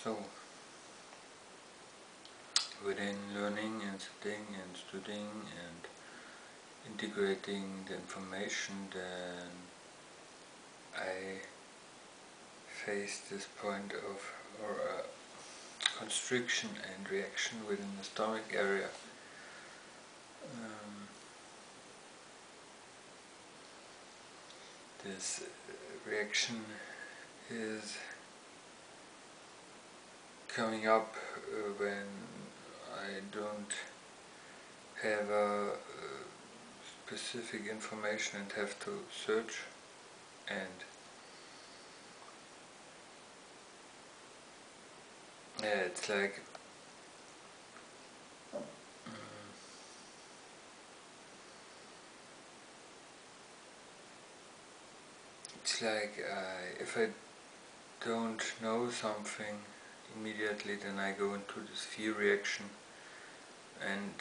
So, within learning and sitting and studying and integrating the information, then I face this point of constriction and reaction within the stomach area. This reaction is coming up when I don't have a specific information and have to search, and it's like if I don't know something immediately, then I go into this fear reaction, and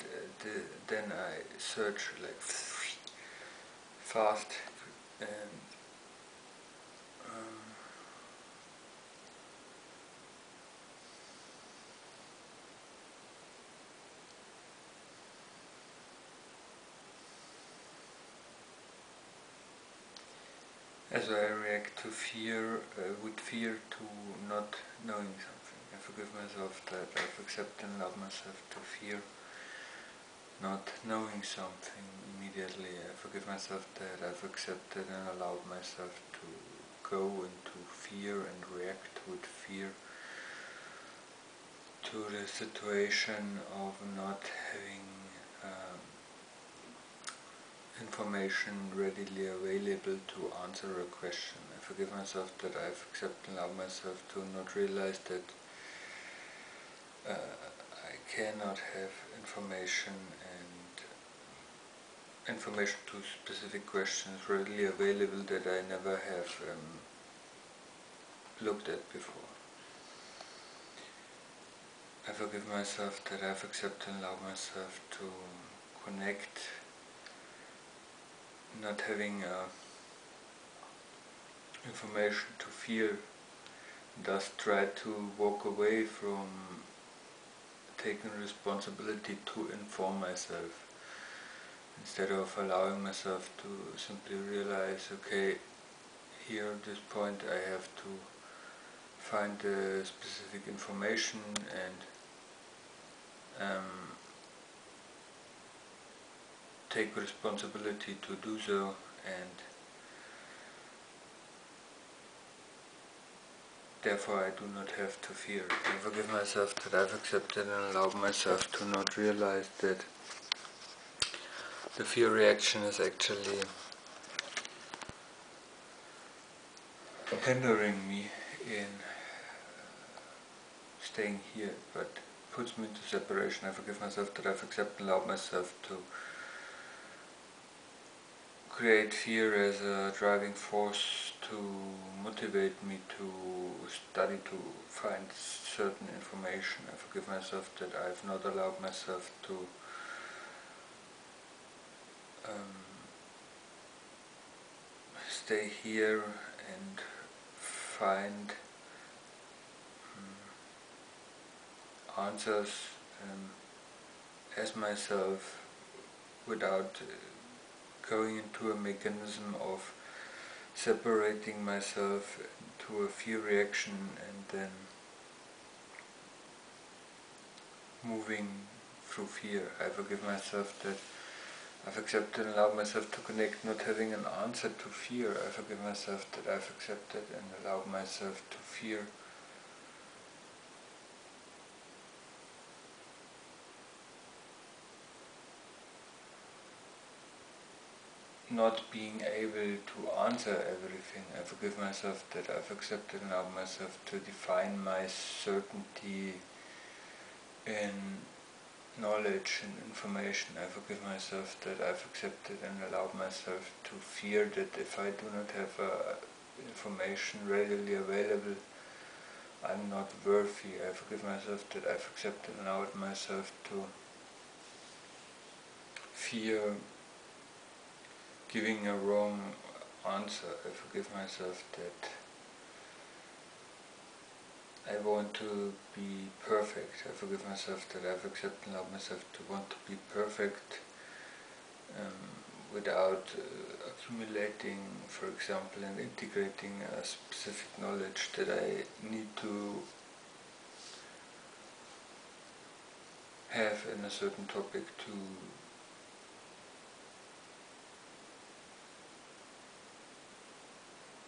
then I search like fast, and as I react to fear, with fear to not knowing something. I forgive myself that I've accepted and allowed myself to fear not knowing something immediately. I forgive myself that I've accepted and allowed myself to go into fear and react with fear to the situation of not having information readily available to answer a question. I forgive myself that I've accepted and allowed myself to not realize that I cannot have information to specific questions readily available that I never have looked at before. I forgive myself that I've accepted and allowed myself to connect, not having information to fear, thus try to walk away from taking responsibility to inform myself, instead of allowing myself to simply realize, okay, here at this point I have to find the specific information and take responsibility to do so, and therefore I do not have to fear. I forgive myself that I've accepted and allowed myself to not realize that the fear reaction is actually hindering me in staying here, but puts me into separation. I forgive myself that I've accepted and allowed myself to create fear as a driving force to motivate me to study, to find certain information. I forgive myself that I've not allowed myself to stay here and find answers as myself without going into a mechanism of separating myself to a fear reaction and then moving through fear. I forgive myself that I've accepted and allowed myself to connect, not having an answer to fear. I forgive myself that I've accepted and allowed myself to fear not being able to answer everything. I forgive myself that I've accepted and allowed myself to define my certainty in knowledge and information. I forgive myself that I've accepted and allowed myself to fear that if I do not have information readily available, I'm not worthy. I forgive myself that I've accepted and allowed myself to fear giving a wrong answer. I forgive myself that I want to be perfect. I forgive myself that I've accepted and allowed myself to want to be perfect without accumulating, for example, and integrating a specific knowledge that I need to have in a certain topic to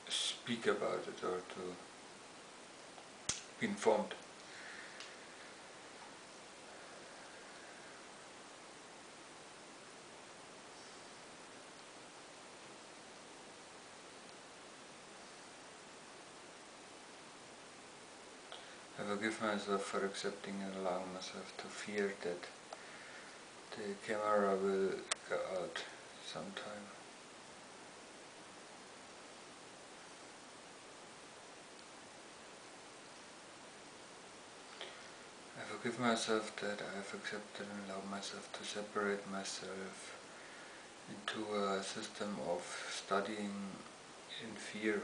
speak about it or to be informed. I forgive myself for accepting and allowing myself to fear that the camera will go out sometime. I forgive myself that I have accepted and allowed myself to separate myself into a system of studying in fear,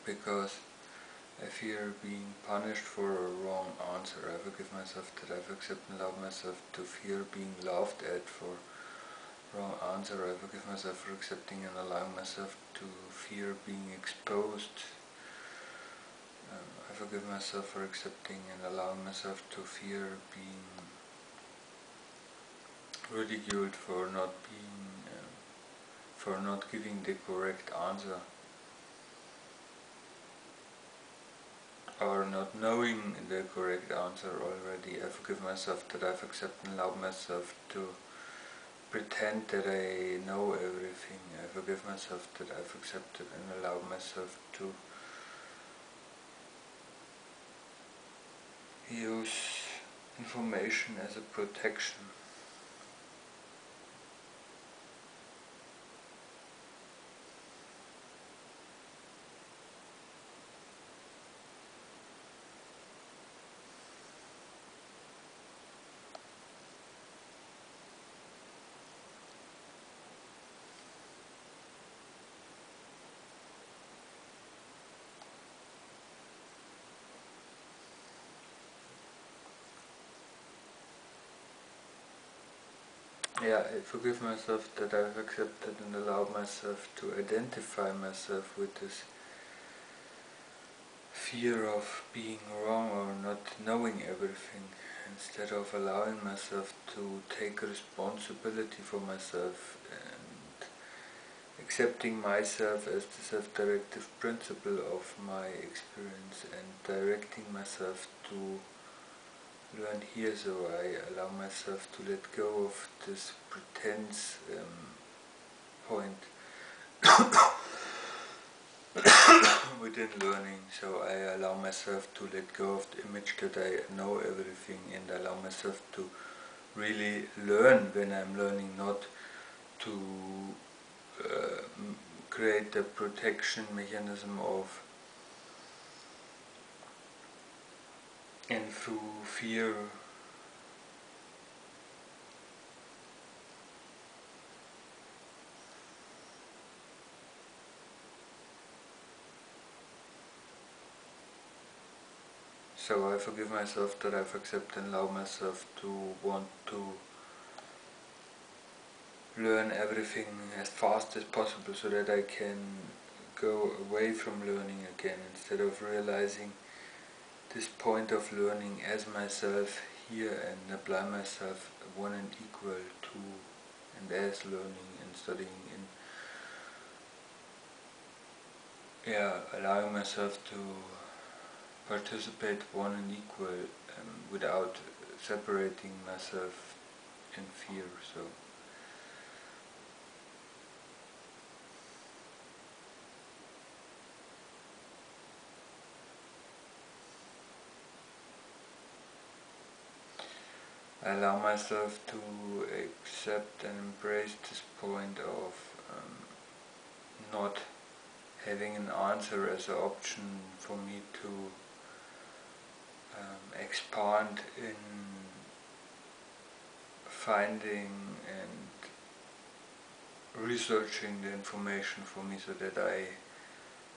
because I fear being punished for a wrong answer. I forgive myself that I've accepted and allowed myself to fear being laughed at for wrong answer. I forgive myself for accepting and allowing myself to fear being exposed. I forgive myself for accepting and allowing myself to fear being ridiculed for not giving the correct answer, or not knowing the correct answer already. I forgive myself that I've accepted and allowed myself to pretend that I know everything. I forgive myself that I've accepted and allowed myself to use information as a protection. I forgive myself that I've accepted and allowed myself to identify myself with this fear of being wrong or not knowing everything, instead of allowing myself to take responsibility for myself and accepting myself as the self-directive principle of my experience and directing myself to learn here. So I allow myself to let go of this pretense point within learning. So I allow myself to let go of the image that I know everything, and allow myself to really learn when I'm learning, not to create a protection mechanism of and through fear So I forgive myself that I've accepted and allow myself to want to learn everything as fast as possible so that I can go away from learning again, instead of realizing this point of learning as myself here and apply myself one and equal to and as learning and studying in allowing myself to participate one and equal without separating myself in fear. So I allow myself to accept and embrace this point of not having an answer as an option for me to expand in finding and researching the information for me, so that I